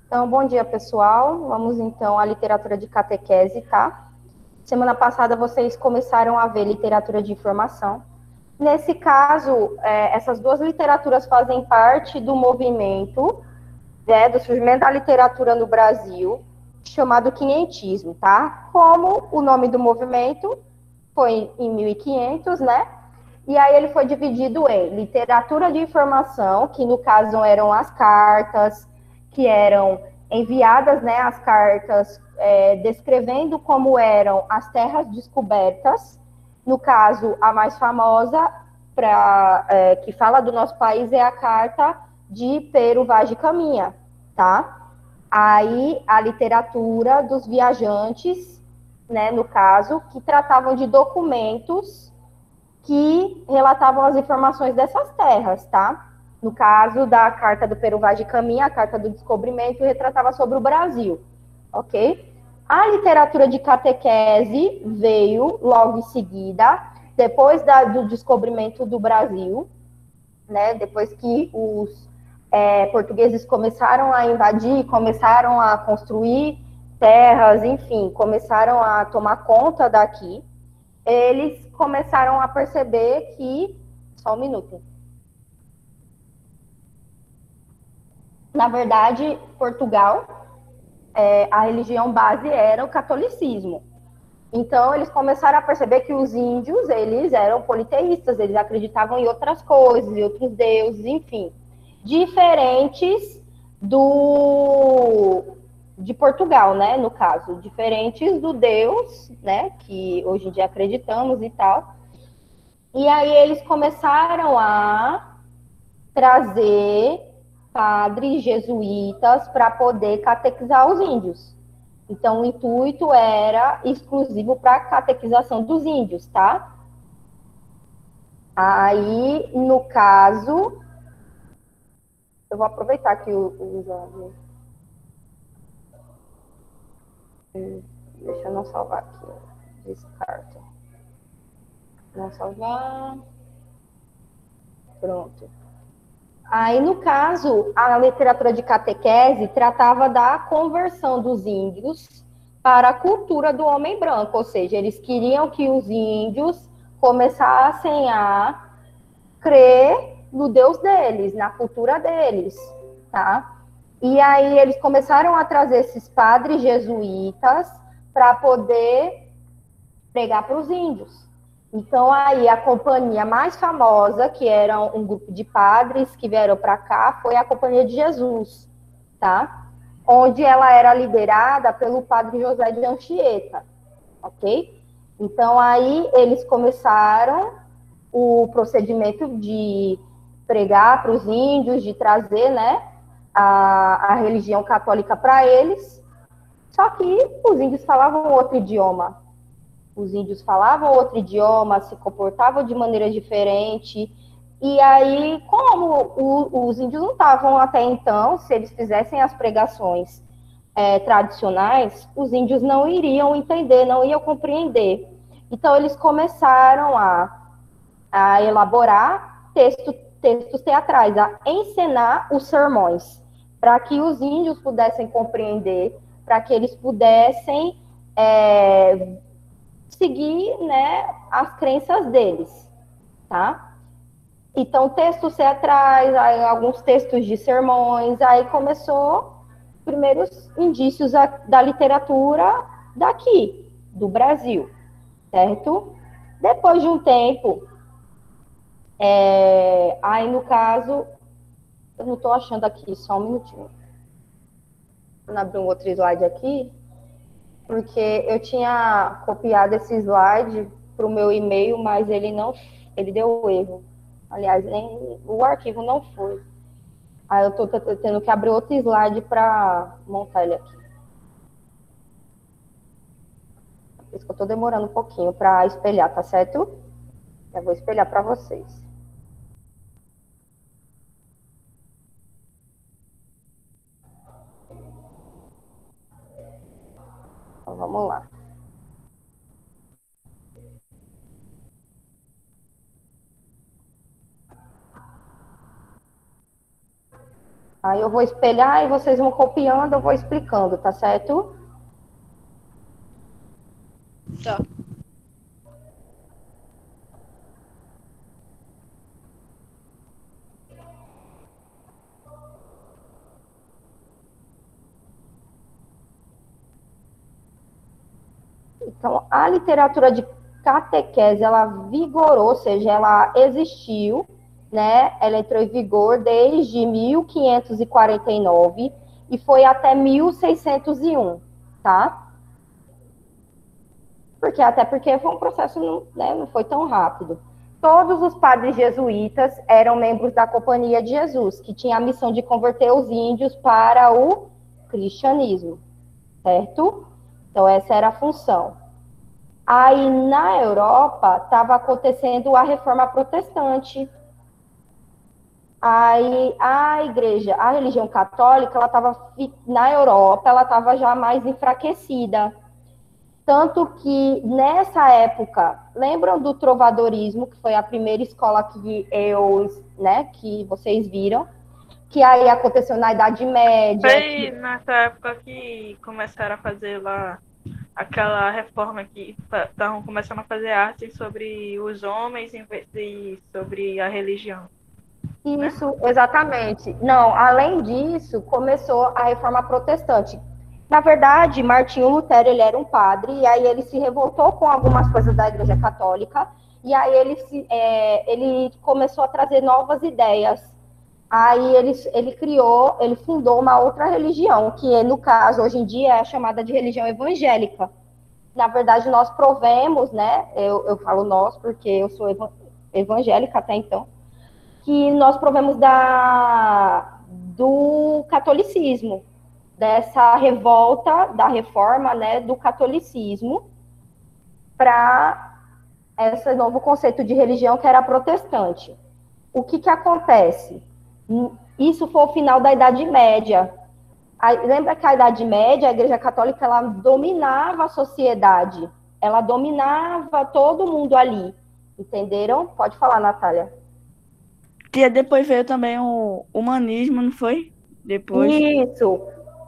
Então, bom dia, pessoal. Vamos, então, à literatura de catequese, tá? Semana passada, vocês começaram a ver literatura de informação. Nesse caso, essas duas literaturas fazem parte do movimento, né, do surgimento da literatura no Brasil, chamado quinhentismo, tá? Como o nome do movimento foi em 1500, né? E aí ele foi dividido em literatura de informação, que no caso eram as cartas, que eram enviadas, né, as cartas descrevendo como eram as terras descobertas. No caso, a mais famosa, que fala do nosso país, é a carta de Pero Vaz de Caminha, tá? Aí a literatura dos viajantes, né, no caso, que tratavam de documentos que relatavam as informações dessas terras, tá? No caso da carta do Pero Vaz de Caminha, a carta do descobrimento, retratava sobre o Brasil, ok? A literatura de catequese veio logo em seguida, depois do descobrimento do Brasil, né? Depois que os portugueses começaram a invadir, começaram a construir terras, enfim, começaram a tomar conta daqui, eles começaram a perceber que. Só um minuto. Na verdade, Portugal, a religião base era o catolicismo. Então, eles começaram a perceber que os índios, eles eram politeístas, eles acreditavam em outras coisas, em outros deuses, enfim. Diferentes de Portugal, né, no caso. Diferentes do Deus, né, que hoje em dia acreditamos e tal. E aí eles começaram a trazer padres jesuítas para poder catequizar os índios. Então, o intuito era exclusivo para a catequização dos índios, tá? Aí, no caso, eu vou aproveitar que o exame. Deixa eu não salvar aqui. Descarta. Não salvar. Pronto. Aí, no caso, a literatura de catequese tratava da conversão dos índios para a cultura do homem branco, ou seja, eles queriam que os índios começassem a crer no Deus deles, na cultura deles, tá? E aí eles começaram a trazer esses padres jesuítas para poder pregar para os índios. Então, aí, a companhia mais famosa, que era um grupo de padres que vieram para cá, foi a Companhia de Jesus, tá? Onde ela era liderada pelo padre José de Anchieta, ok? Então, aí, eles começaram o procedimento de pregar para os índios, de trazer, né, a religião católica para eles, só que os índios falavam outro idioma, os índios falavam outro idioma, se comportavam de maneira diferente. E aí, como os índios não estavam até então, se eles fizessem as pregações tradicionais, os índios não iriam entender, não iam compreender. Então, eles começaram a elaborar textos teatrais, a encenar os sermões, para que os índios pudessem compreender, para que eles pudessem seguir, né, as crenças deles, tá? Então, textos teatrais, aí, alguns textos de sermões, aí começou os primeiros indícios da literatura daqui, do Brasil, certo? Depois de um tempo, aí no caso, eu não estou achando aqui, só um minutinho. Vou abrir um outro slide aqui, porque eu tinha copiado esse slide para o meu e-mail, mas ele deu erro. Aliás, nem o arquivo não foi. Aí eu estou tendo que abrir outro slide para montar ele aqui. Por isso que eu estou demorando um pouquinho para espelhar, tá certo? Eu vou espelhar para vocês. Então, vamos lá. Aí eu vou espelhar e vocês vão copiando, eu vou explicando, tá certo? Tá. Então, a literatura de catequese, ela vigorou, ou seja, ela existiu, né? Ela entrou em vigor desde 1549 e foi até 1601, tá? Até porque foi um processo, né, não foi tão rápido. Todos os padres jesuítas eram membros da Companhia de Jesus, que tinha a missão de converter os índios para o cristianismo, certo? Então, essa era a função. Aí, na Europa, estava acontecendo a reforma protestante. Aí, a igreja, a religião católica, ela estava, na Europa, ela estava já mais enfraquecida. Tanto que, nessa época, lembram do trovadorismo, que foi a primeira escola que vocês viram, que aí aconteceu na Idade Média. Foi nessa época que começaram a fazer lá aquela reforma que estavam começando a fazer arte sobre os homens em vez de sobre a religião, né? Isso, exatamente. Não, além disso, começou a reforma protestante. Na verdade, Martinho Lutero, ele era um padre, e aí ele se revoltou com algumas coisas da Igreja Católica, e aí ele começou a trazer novas ideias. Aí ele fundou uma outra religião, que no caso, hoje em dia, é chamada de religião evangélica. Na verdade, nós provemos, né, eu falo nós, porque eu sou evangélica até então, que nós provemos do catolicismo, dessa revolta da reforma, né, do catolicismo para esse novo conceito de religião que era protestante. O que acontece? Isso foi o final da Idade Média. Lembra que a Idade Média, a Igreja Católica, ela dominava a sociedade, ela dominava todo mundo ali, entenderam? Pode falar, Natália. Que depois veio também o humanismo, não foi? Depois.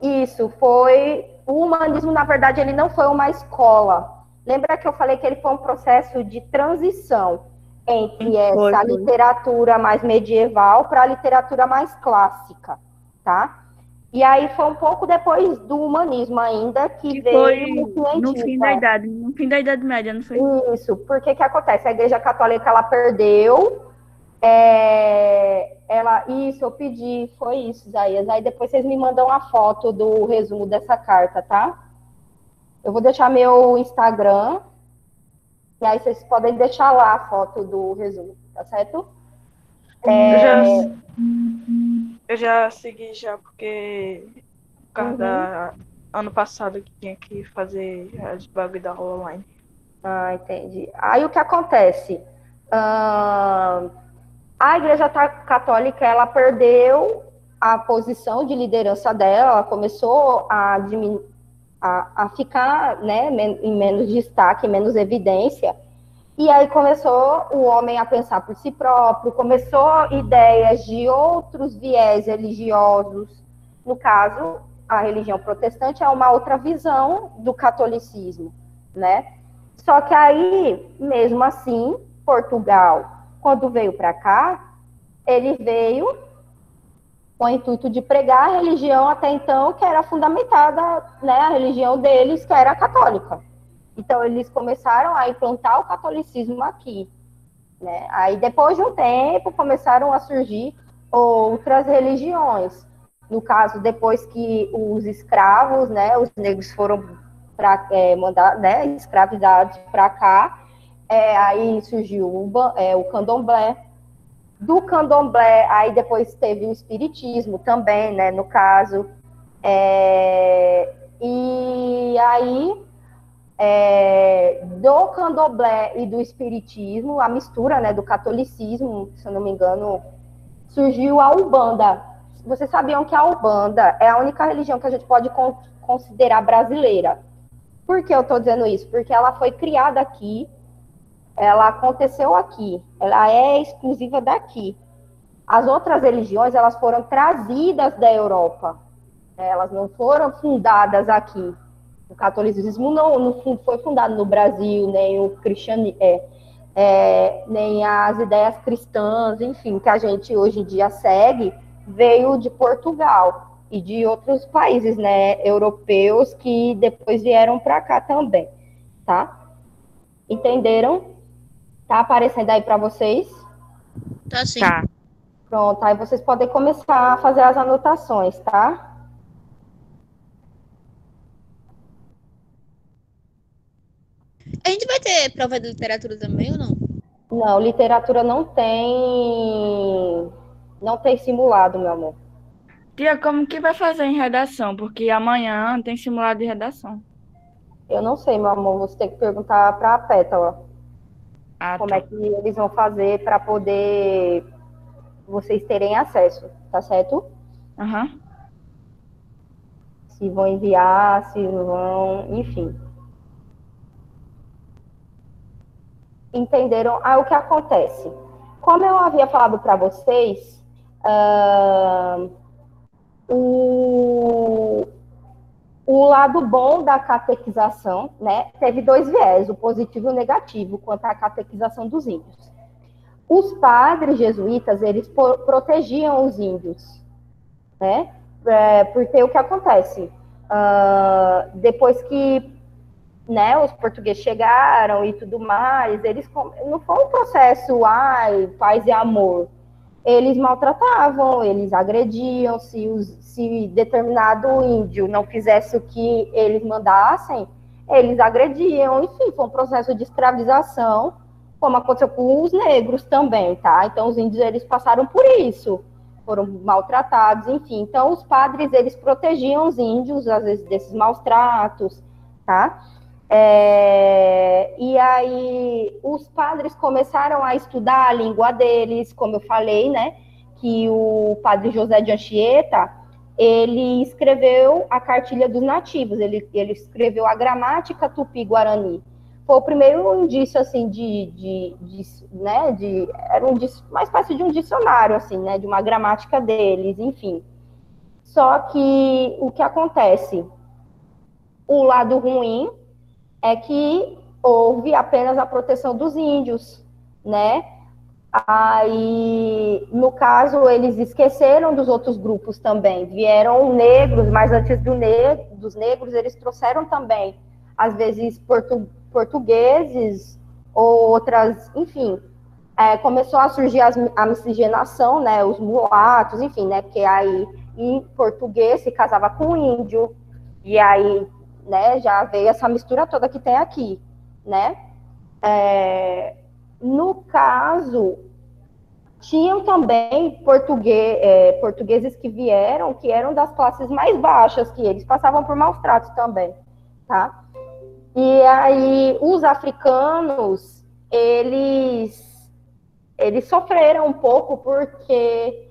Isso foi. O humanismo, na verdade, ele não foi uma escola. Lembra que eu falei que ele foi um processo de transição entre essa literatura mais medieval para a literatura mais clássica, tá? E aí foi um pouco depois do humanismo ainda que veio foi no fim da Idade Média, não foi? Isso, porque que acontece? A Igreja Católica, ela perdeu, isso, eu pedi, foi isso, Isaías. Aí depois vocês me mandam a foto do resumo dessa carta, tá? Eu vou deixar meu Instagram, e aí vocês podem deixar lá a foto do resumo, tá certo? Eu já segui já, porque por causa da ano passado que tinha que fazer as bugs da aula online. Ah, entendi. Aí o que acontece? A Igreja Católica, ela perdeu a posição de liderança dela, ela começou a ficar, né, em menos destaque, menos evidência, e aí começou o homem a pensar por si próprio, começou ideias de outros viés religiosos. No caso, a religião protestante é uma outra visão do catolicismo, né? Só que aí, mesmo assim, Portugal, quando veio para cá, ele veio com o intuito de pregar a religião até então que era fundamentada, né, a religião deles, que era a católica. Então, eles começaram a implantar o catolicismo aqui, né? Aí, depois de um tempo, começaram a surgir outras religiões. No caso, depois que os escravos, né, os negros foram escravizados para cá, aí surgiu o candomblé. Do candomblé, aí depois teve o espiritismo também, né, no caso. E aí, do candomblé e do espiritismo, a mistura, né, do catolicismo, se eu não me engano, surgiu a Umbanda. Vocês sabiam que a Umbanda é a única religião que a gente pode considerar brasileira. Por que eu estou dizendo isso? Porque ela foi criada aqui, ela aconteceu aqui, ela é exclusiva daqui. As outras religiões, elas foram trazidas da Europa, né? Elas não foram fundadas aqui. O catolicismo não foi fundado no Brasil, nem o cristianismo, nem as ideias cristãs, enfim, que a gente hoje em dia segue, veio de Portugal e de outros países, né, europeus que depois vieram para cá também, tá? Entenderam? Tá aparecendo aí para vocês? Tá sim. Tá. Pronto, aí vocês podem começar a fazer as anotações, tá? A gente vai ter prova de literatura também ou não? Não, literatura não tem simulado, meu amor. Tia, como que vai fazer em redação? Porque amanhã tem simulado de redação. Eu não sei, meu amor, você tem que perguntar para a Pétala Ah, como tá. é que eles vão fazer para poder vocês terem acesso, tá certo? Aham. Se vão enviar, se não vão, enfim. Entenderam? Ah, o que acontece? Como eu havia falado para vocês, o lado bom da catequização, né, teve dois viés, o positivo e o negativo, quanto à catequização dos índios. Os padres jesuítas, eles protegiam os índios, né, porque o que acontece? Depois que, né, os portugueses chegaram e tudo mais, eles não foi um processo, paz e amor. Eles maltratavam, eles agrediam, se determinado índio não fizesse o que eles mandassem, eles agrediam, enfim, foi um processo de escravização, como aconteceu com os negros também, tá? Então, os índios, eles passaram por isso, foram maltratados, enfim. Então, os padres, eles protegiam os índios, às vezes, desses maus tratos, tá? E aí os padres começaram a estudar a língua deles, como eu falei, né, que o padre José de Anchieta, ele escreveu a cartilha dos nativos, ele escreveu a gramática tupi-guarani. Foi o primeiro indício, assim, era uma espécie de um dicionário, assim, né, de uma gramática deles, enfim. Só que o que acontece? O lado ruim é que houve apenas a proteção dos índios, né? Aí, no caso, eles esqueceram dos outros grupos também. Vieram negros, mas antes dos negros, eles trouxeram também, às vezes, portugueses ou outras, enfim. Começou a surgir a miscigenação, né? Os mulatos, enfim, né? Porque aí, em português, se casava com índio, e aí, né, já veio essa mistura toda que tem aqui, né? No caso, tinham também portugueses que vieram, que eram das classes mais baixas, que eles passavam por maus tratos também, tá? E aí, os africanos, eles sofreram um pouco porque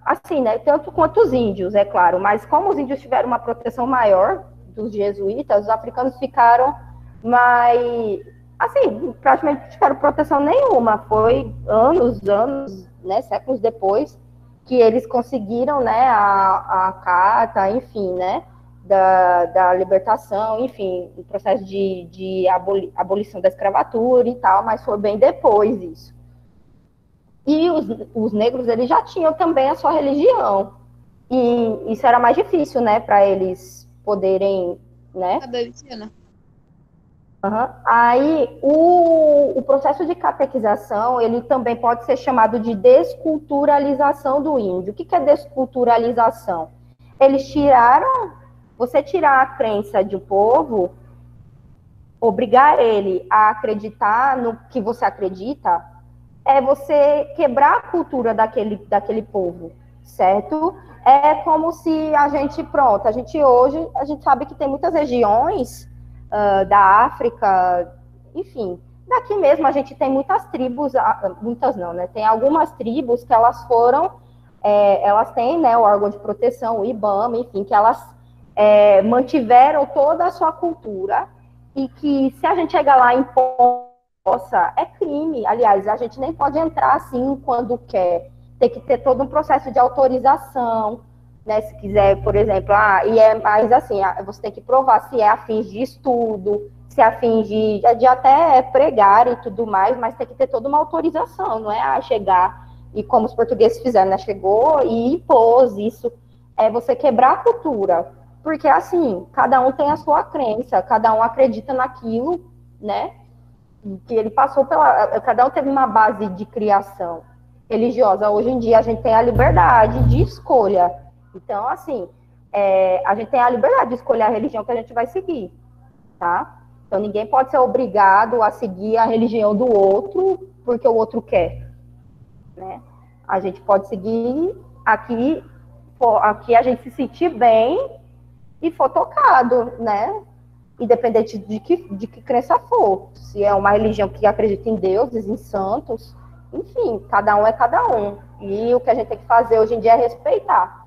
assim, né, tanto quanto os índios, é claro, mas como os índios tiveram uma proteção maior dos jesuítas, os africanos ficaram mais, assim, praticamente não tiveram proteção nenhuma, foi anos, né, séculos depois, que eles conseguiram, né, a carta, enfim, né, da libertação, enfim, o processo de abolição da escravatura e tal, mas foi bem depois isso. E os negros, eles já tinham também a sua religião. E isso era mais difícil, né, para eles poderem, né? Aí, o processo de catequização, ele também pode ser chamado de desculturalização do índio. O que é desculturalização? Eles você tirar a crença de um povo, obrigar ele a acreditar no que você acredita, é você quebrar a cultura daquele povo, certo? É como se a gente hoje, a gente sabe que tem muitas regiões da África, enfim, daqui mesmo a gente tem muitas tribos, muitas não, né? Tem algumas tribos que elas elas têm, né, o órgão de proteção, o IBAMA, enfim, que elas mantiveram toda a sua cultura e que se a gente chegar lá em nossa, é crime. Aliás, a gente nem pode entrar assim quando quer. Tem que ter todo um processo de autorização, né? Se quiser, por exemplo, mas assim, você tem que provar se é a fins de estudo, se é a fins de até pregar e tudo mais, mas tem que ter toda uma autorização, não é chegar e como os portugueses fizeram, né? Chegou e impôs isso. É você quebrar a cultura. Porque, assim, cada um tem a sua crença, cada um acredita naquilo, né? Que ele passou pela. Cada um teve uma base de criação religiosa. Hoje em dia a gente tem a liberdade de escolha. Então, assim, a gente tem a liberdade de escolher a religião que a gente vai seguir, tá? Então ninguém pode ser obrigado a seguir a religião do outro porque o outro quer, né? A gente pode seguir aqui a gente se sentir bem e for tocado, né? Independente de que crença for. Se é uma religião que acredita em deuses, em santos, enfim, cada um é cada um. E o que a gente tem que fazer hoje em dia é respeitar.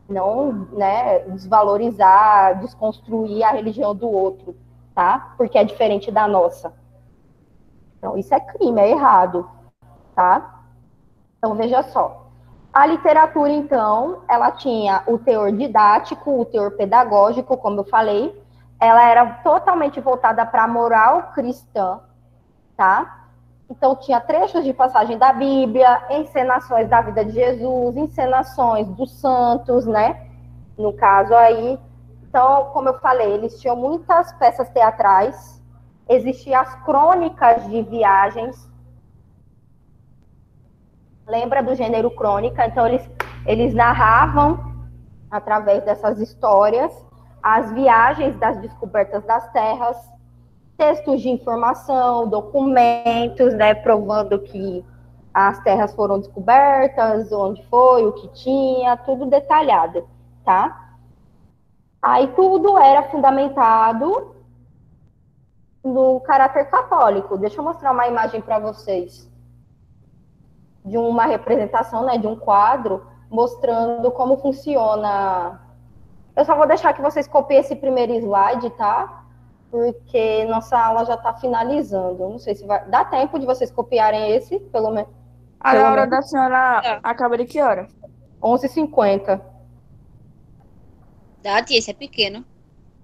Não, né, desvalorizar, desconstruir a religião do outro, tá? Porque é diferente da nossa. Então, isso é crime, é errado, tá? Então, veja só. A literatura, então, ela tinha o teor didático, o teor pedagógico, como eu falei. Ela era totalmente voltada para a moral cristã, tá? Então, tinha trechos de passagem da Bíblia, encenações da vida de Jesus, encenações dos santos, né? No caso aí. Então, como eu falei, eles tinham muitas peças teatrais, existiam as crônicas de viagens. Lembra do gênero crônica? Então, eles narravam, através dessas histórias, as viagens das descobertas das terras, textos de informação, documentos, né, provando que as terras foram descobertas, onde foi, o que tinha, tudo detalhado, tá? Aí tudo era fundamentado no caráter católico. Deixa eu mostrar uma imagem para vocês de uma representação, né, de um quadro, mostrando como funciona. Eu só vou deixar que vocês copiem esse primeiro slide, tá? Porque nossa aula já está finalizando. Não sei se vai... Dá tempo de vocês copiarem esse, pelo menos? A hora da senhora acaba de que hora? 11h50. Dá, tia, esse é pequeno.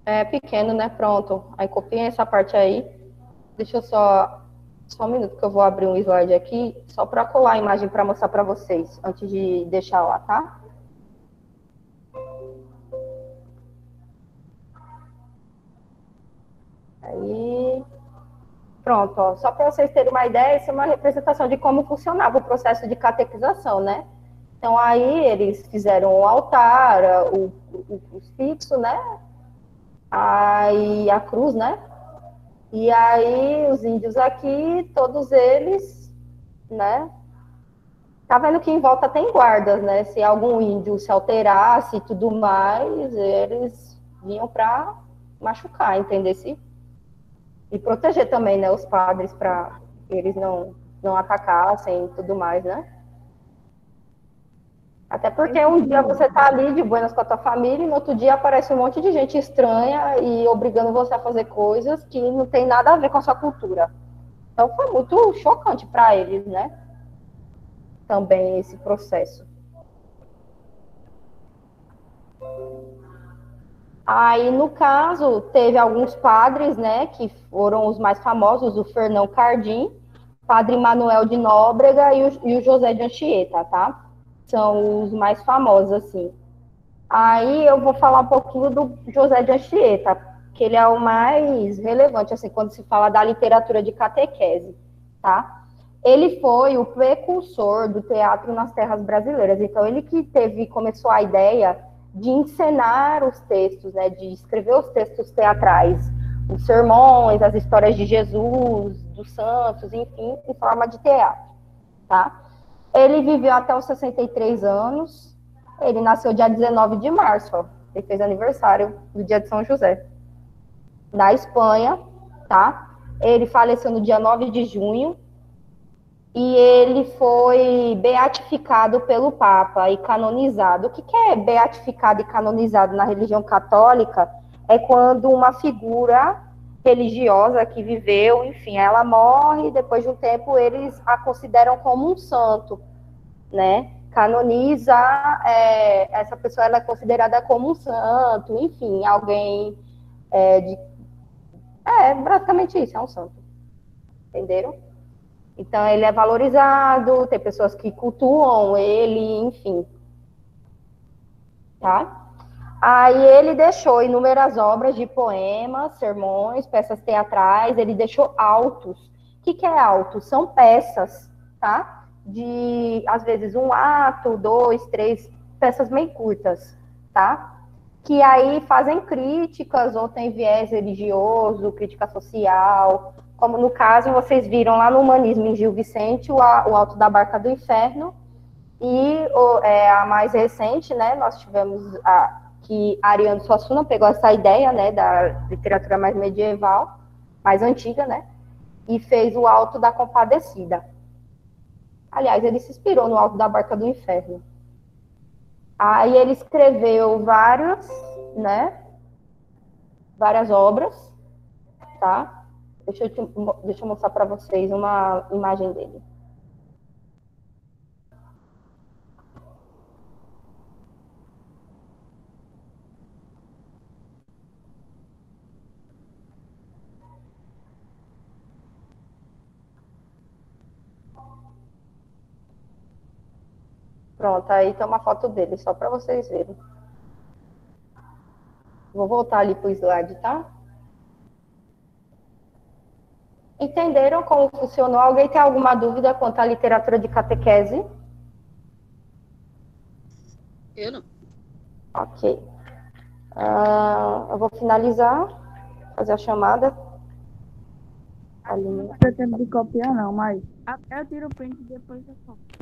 É pequeno, né? Pronto. Aí copiem essa parte aí. Deixa eu só um minuto que eu vou abrir um slide aqui, só para colar a imagem para mostrar para vocês, antes de deixar lá, tá? Aí, pronto, ó. Só para vocês terem uma ideia, isso é uma representação de como funcionava o processo de catequização, né? Então, aí eles fizeram o altar, o fixo, né? Aí a cruz, né? E aí os índios aqui, todos eles, né? Tá vendo que em volta tem guardas, né? Se algum índio se alterasse e tudo mais, eles vinham para machucar, entendesse? E proteger também, né, os padres, para eles não atacassem e tudo mais, né? Até porque um dia você tá ali de buenas com a tua família e no outro dia aparece um monte de gente estranha e obrigando você a fazer coisas que não tem nada a ver com a sua cultura. Então foi muito chocante para eles, né? Também esse processo. Aí, no caso, teve alguns padres, né, que foram os mais famosos, o Fernão Cardim, Padre Manuel de Nóbrega e o José de Anchieta, tá? São os mais famosos, assim. Aí eu vou falar um pouquinho do José de Anchieta, que ele é o mais relevante, assim, quando se fala da literatura de catequese, tá? Ele foi o precursor do teatro nas terras brasileiras. Então, ele que começou a ideia de encenar os textos, né, de escrever os textos teatrais, os sermões, as histórias de Jesus, dos santos, enfim, em forma de teatro, tá? Ele viveu até os 63 anos, ele nasceu dia 19 de março, ó, ele fez aniversário do dia de São José, na Espanha, tá? Ele faleceu no dia 9 de junho, e ele foi beatificado pelo Papa e canonizado. O que é beatificado e canonizado na religião católica? É quando uma figura religiosa que viveu, enfim, ela morre, depois de um tempo eles a consideram como um santo, né? Canoniza, essa pessoa ela é considerada como um santo, enfim, alguém basicamente isso, é um santo, entenderam? Então ele é valorizado, tem pessoas que cultuam ele, enfim, tá? Aí ele deixou inúmeras obras de poemas, sermões, peças teatrais, ele deixou autos. O que é auto? São peças, tá? De, às vezes, um ato, 2, 3, peças bem curtas, tá? Que aí fazem críticas, ou tem viés religioso, crítica social, como no caso, vocês viram lá no Humanismo em Gil Vicente, o Alto da Barca do Inferno, e a mais recente, né, nós tivemos que Ariano Suassuna pegou essa ideia, né, da literatura mais medieval, mais antiga, né, e fez o Alto da Compadecida. Aliás, ele se inspirou no Alto da Barca do Inferno. Aí ele escreveu várias obras, tá? Deixa eu mostrar para vocês uma imagem dele. Pronto, aí tem uma foto dele, só para vocês verem. Vou voltar ali para o slide, tá? Entenderam como funcionou? Alguém tem alguma dúvida quanto à literatura de catequese? Eu não. Ok. Eu vou finalizar, fazer a chamada. Não deu tempo de copiar, não, mas eu tiro o print e depois eu copio.